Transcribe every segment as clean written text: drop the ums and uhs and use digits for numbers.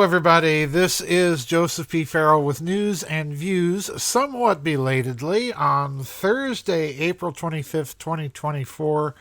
everybody. This is Joseph P. Farrell with news and views, somewhat belatedly, on Thursday, April 25th, 2024.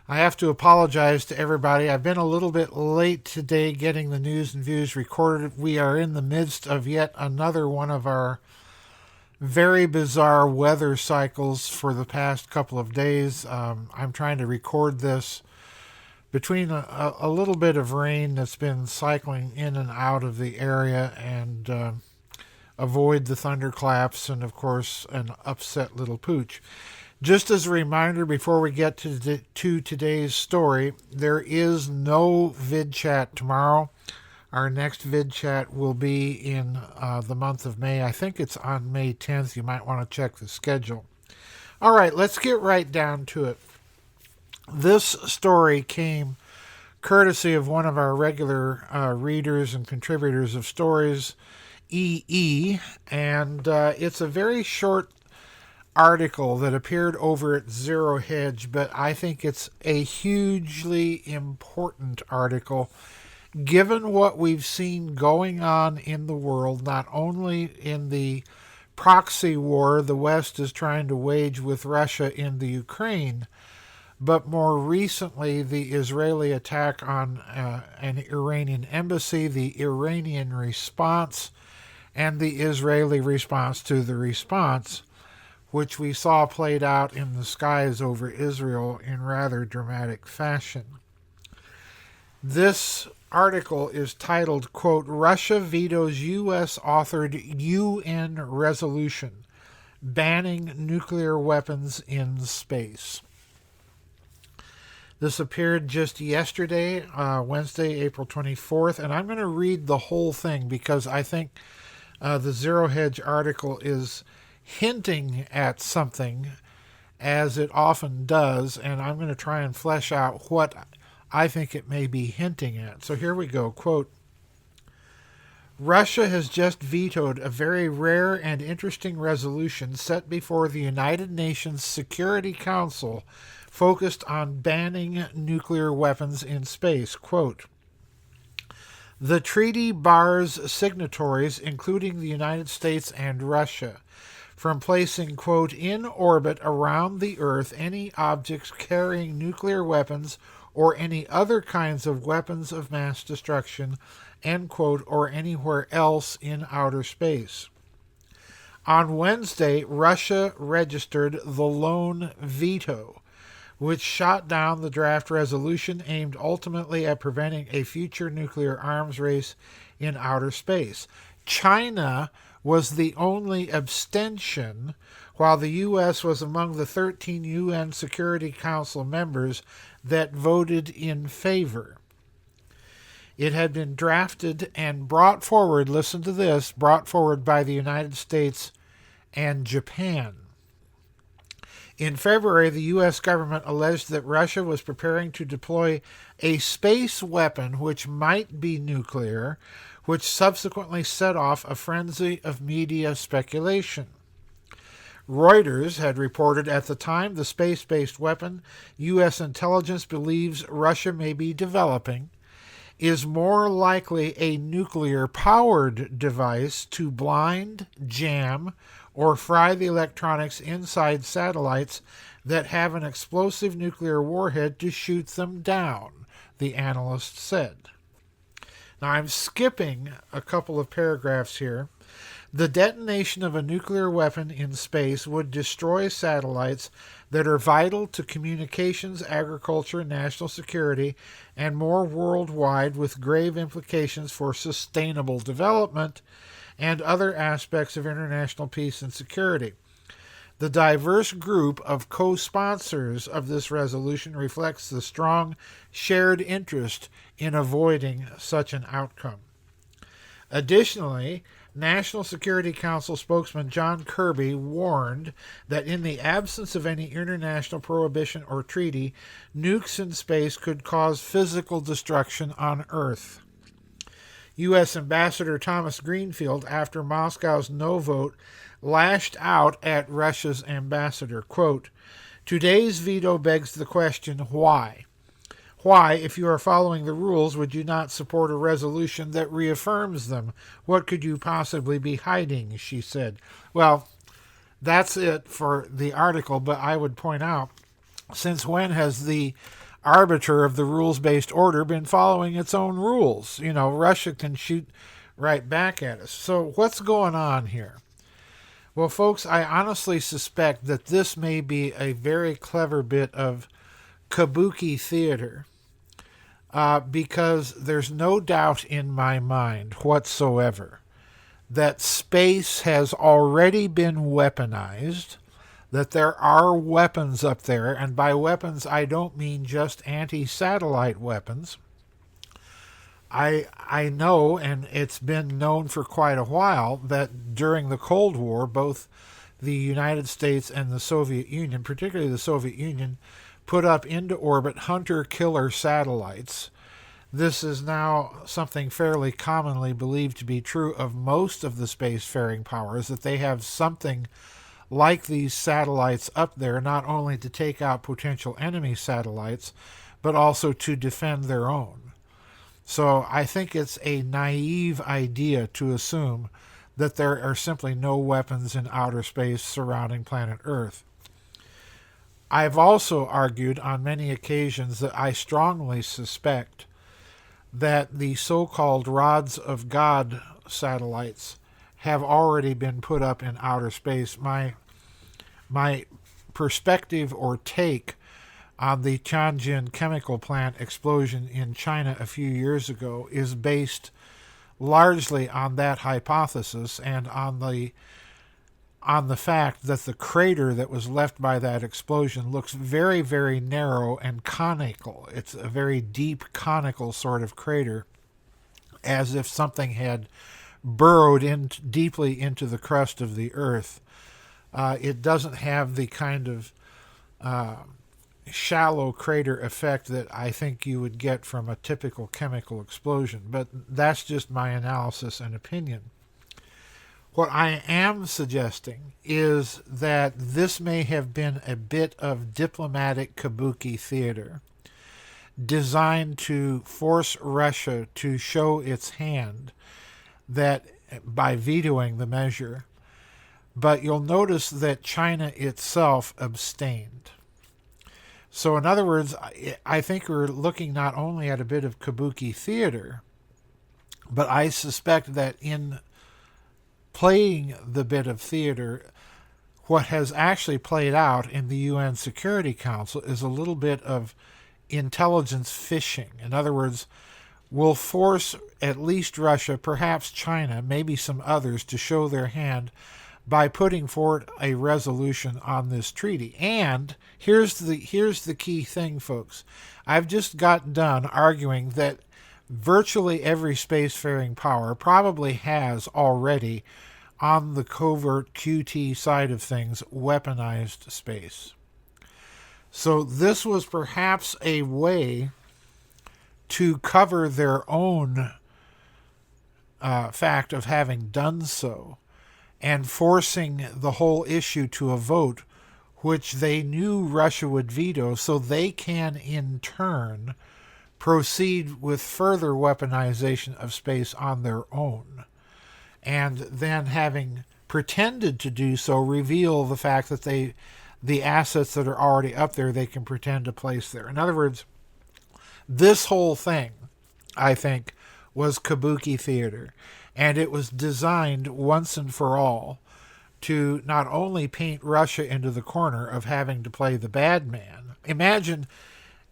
I have to apologize to everybody. I've been a little bit late today getting the news and views recorded. We are in the midst of yet another one of our very bizarre weather cycles for the past couple of days. I'm trying to record this between a little bit of rain that's been cycling in and out of the area and avoid the thunderclaps and, of course, an upset little pooch. Just as a reminder, before we get to today's story, there is no vid chat tomorrow. Our next vid chat will be in the month of May. I think it's on May 10th. You might want to check the schedule. All right, let's get right down to it. This story came courtesy of one of our regular readers and contributors of stories, EE, and it's a very short article that appeared over at Zero Hedge, but I think it's a hugely important article given what we've seen going on in the world, not only in the proxy war the West is trying to wage with Russia in the Ukraine, but more recently the Israeli attack on an Iranian embassy, the Iranian response, and the Israeli response to the response, which we saw played out in the skies over Israel in rather dramatic fashion. This article is titled, quote, Russia vetoes U.S.-authored UN resolution banning nuclear weapons in space. This appeared just yesterday, Wednesday, April 24th, and I'm going to read the whole thing because I think the Zero Hedge article is hinting at something, as it often does, and I'm going to try and flesh out what I think it may be hinting at. So here we go, quote, Russia has just vetoed a very rare and interesting resolution set before the United Nations Security Council focused on banning nuclear weapons in space. Quote, the treaty bars signatories, including the United States and Russia, from placing, quote, in orbit around the Earth any objects carrying nuclear weapons or any other kinds of weapons of mass destruction, end quote, or anywhere else in outer space. On Wednesday, Russia registered the lone veto, which shot down the draft resolution aimed ultimately at preventing a future nuclear arms race in outer space. China was the only abstention, while the U.S. was among the 13 UN Security Council members that voted in favor. It had been drafted and brought forward, listen to this, brought forward by the United States and Japan. In February, the U.S. government alleged that Russia was preparing to deploy a space weapon which might be nuclear, which subsequently set off a frenzy of media speculation. Reuters had reported at the time the space-based weapon U.S. intelligence believes Russia may be developing is more likely a nuclear-powered device to blind, jam, or fry the electronics inside satellites that have an explosive nuclear warhead to shoot them down, the analyst said. Now I'm skipping a couple of paragraphs here. The detonation of a nuclear weapon in space would destroy satellites that are vital to communications, agriculture, national security, and more worldwide, with grave implications for sustainable development and other aspects of international peace and security. The diverse group of co-sponsors of this resolution reflects the strong shared interest in avoiding such an outcome. Additionally, National Security Council spokesman John Kirby warned that in the absence of any international prohibition or treaty, nukes in space could cause physical destruction on Earth. U.S. Ambassador Thomas Greenfield, after Moscow's no vote, lashed out at Russia's ambassador. Quote, today's veto begs the question, why? Why, if you are following the rules, would you not support a resolution that reaffirms them? What could you possibly be hiding? She said. Well, that's it for the article, but I would point out, since when has the arbiter of the rules-based order been following its own rules? Russia can shoot right back at us. So what's going on here? Well, folks, I honestly suspect that this may be a very clever bit of kabuki theater, because there's no doubt in my mind whatsoever that space has already been weaponized, that there are weapons up there, and by weapons I don't mean just anti-satellite weapons. I know, and it's been known for quite a while, that during the Cold War, both the United States and the Soviet Union, particularly the Soviet Union, put up into orbit hunter-killer satellites. This is now something fairly commonly believed to be true of most of the spacefaring powers, that they have something like these satellites up there, not only to take out potential enemy satellites, but also to defend their own. So I think it's a naive idea to assume that there are simply no weapons in outer space surrounding planet Earth. I've also argued on many occasions that I strongly suspect that the so-called rods of God satellites have already been put up in outer space. My perspective or take on the Tianjin chemical plant explosion in China a few years ago is based largely on that hypothesis and on the fact that the crater that was left by that explosion looks very, very narrow and conical. It's a very deep conical sort of crater, as if something had burrowed in deeply into the crust of the Earth. It doesn't have the kind of shallow crater effect that I think you would get from a typical chemical explosion, but that's just my analysis and opinion. What I am suggesting is that this may have been a bit of diplomatic kabuki theater designed to force Russia to show its hand that by vetoing the measure, but you'll notice that China itself abstained. So in other words, I think we're looking not only at a bit of kabuki theater, but I suspect that in playing the bit of theater, what has actually played out in the UN Security Council is a little bit of intelligence fishing. In other words, we'll force at least Russia, perhaps China, maybe some others, to show their hand by putting forward a resolution on this treaty. And here's the key thing, folks. I've just got done arguing that virtually every spacefaring power probably has already, on the covert QT side of things, weaponized space. So this was perhaps a way to cover their own fact of having done so, and forcing the whole issue to a vote which they knew Russia would veto, so they can in turn proceed with further weaponization of space on their own. And then, having pretended to do so, reveal the fact that the assets that are already up there, they can pretend to place there. In other words, this whole thing, I think, was kabuki theater. And it was designed once and for all to not only paint Russia into the corner of having to play the bad man. Imagine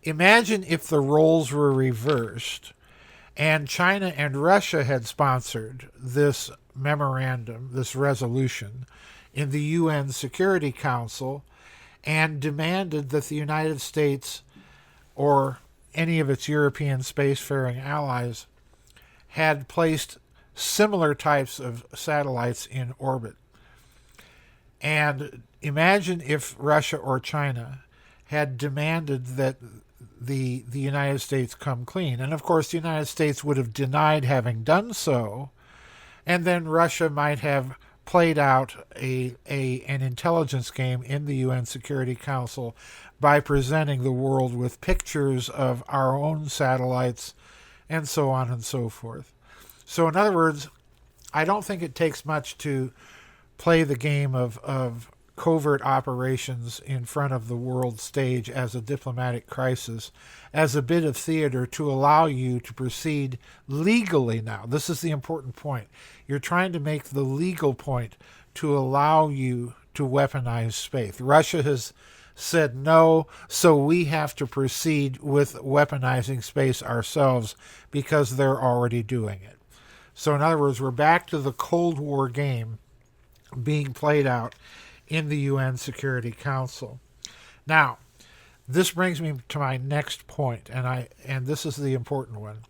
if the roles were reversed and China and Russia had sponsored this memorandum, this resolution, in the UN Security Council, and demanded that the United States or any of its European spacefaring allies had placed similar types of satellites in orbit. And imagine if Russia or China had demanded that the United States come clean. And of course, the United States would have denied having done so, and then Russia might have played out an intelligence game in the UN Security Council by presenting the world with pictures of our own satellites and so on and so forth. So in other words, I don't think it takes much to play the game of covert operations in front of the world stage as a diplomatic crisis, as a bit of theater to allow you to proceed legally now. This is the important point. You're trying to make the legal point to allow you to weaponize space. Russia has said no, so we have to proceed with weaponizing space ourselves because they're already doing it. So in other words, we're back to the Cold War game being played out in the UN Security Council. Now, this brings me to my next point, and this is the important one.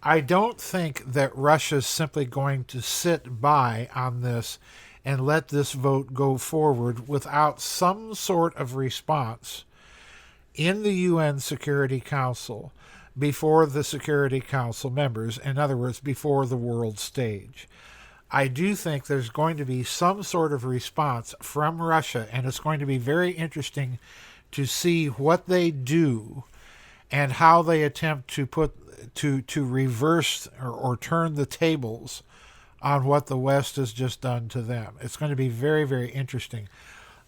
I don't think that Russia's simply going to sit by on this and let this vote go forward without some sort of response in the UN Security Council before the Security Council members, in other words, before the world stage. I do think there's going to be some sort of response from Russia, and it's going to be very interesting to see what they do and how they attempt to reverse or turn the tables on what the West has just done to them. It's going to be very, very interesting.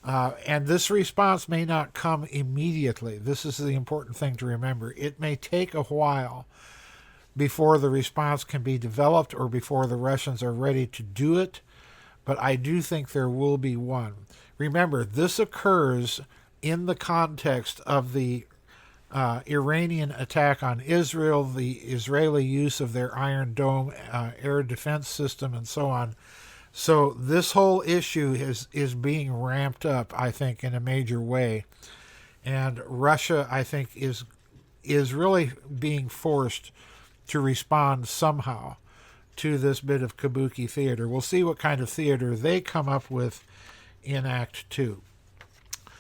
And this response may not come immediately. This is the important thing to remember. It may take a while before the response can be developed or before the Russians are ready to do it, but I do think there will be one. Remember, this occurs in the context of the Iranian attack on Israel, the Israeli use of their Iron Dome air defense system, and so on. So this whole issue is being ramped up, I think, in a major way. And Russia, I think, is really being forced to respond somehow to this bit of kabuki theater. We'll see what kind of theater they come up with in Act 2.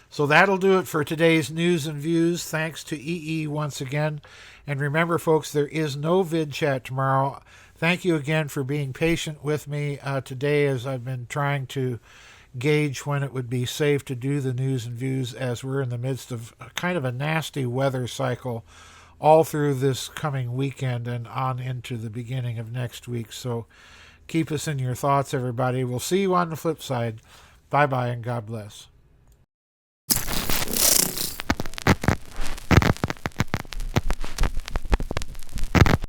So that'll do it for today's news and views. Thanks to EE once again. And remember, folks, there is no vid chat tomorrow. Thank you again for being patient with me today as I've been trying to gauge when it would be safe to do the news and views, as we're in the midst of kind of a nasty weather cycle all through this coming weekend and on into the beginning of next week. So keep us in your thoughts, everybody. We'll see you on the flip side. Bye-bye and God bless.